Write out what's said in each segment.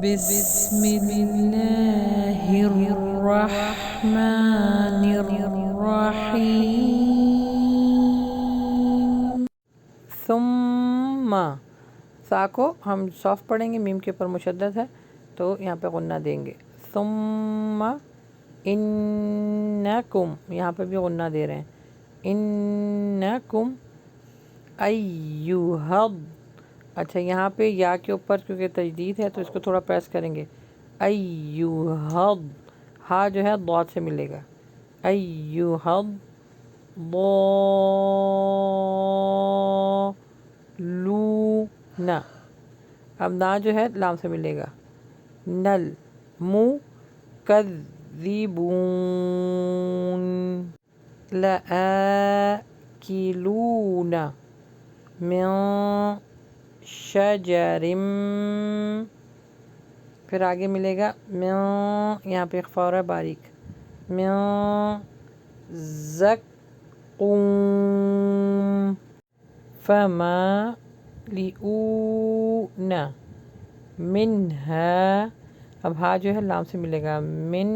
بسم اللہ الرحمن الرحیم. ثم سا کو ہم سافٹ پڑھیں گے، میم کے اوپر مشدد ہے تو یہاں پہ غنہ دیں گے. ثم انکم، یہاں پہ بھی غنہ دے رہے ہیں. انکم ایہد، اچھا یہاں پہ یا کے اوپر کیونکہ تجدید ہے تو اس کو تھوڑا پریس کریں گے. ایہد، ہا جو ہے ضاد سے ملے گا. ایہد ضالون، اب نا جو ہے لام سے ملے گا. نل مکذبون، لآکلون من شجر، پھر آگے ملے گا من، یہاں پہ اخفا ہو رہا ہے باریک، من زقوم فمالئون منہا، اب ہا جو ہے لام سے ملے گا من،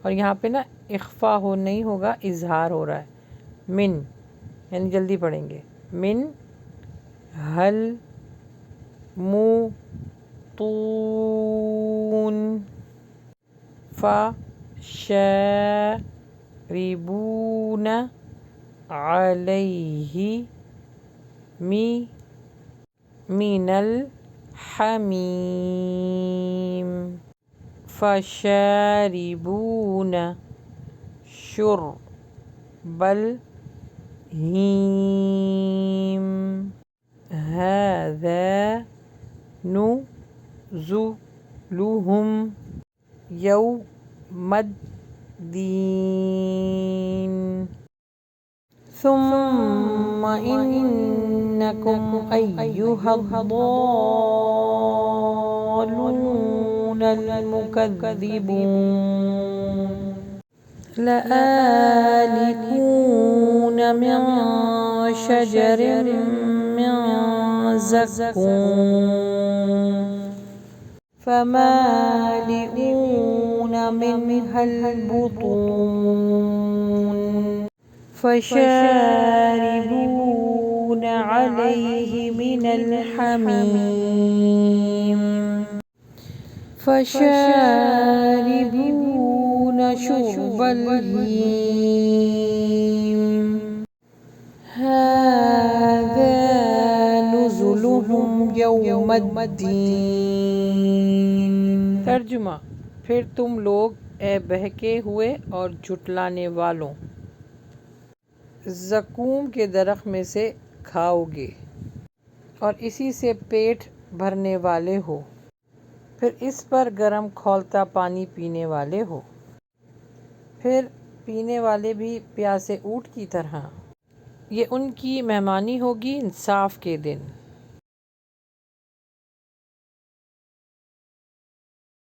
اور یہاں پہ نا اخفا ہو نہیں ہوگا، اظہار ہو رہا ہے. من یعنی جلدی پڑھیں گے. من حل مطون فشاربون علیہ من الحمیم، فشاربون شرب الہیم، ھذا نزلهم یوم الدین. ثم انکم ایہا الضالون المکذبون لآکلون من شجر من زقوم فمالئون منها البطون فشاربون علیہ من الحمیم، فشاربون شرب الہیم، ھذا نزلهم یوم الدین. ترجمہ: پھر تم لوگ اے بہکے ہوئے اور جھٹلانے والوں زقوم کے درخت میں سے کھاؤ گے اور اسی سے پیٹ بھرنے والے ہو، پھر اس پر گرم کھولتا پانی پینے والے ہو، پھر پینے والے بھی پیاسے اونٹ کی طرح. یہ ان کی مہمانی ہوگی انصاف کے دن.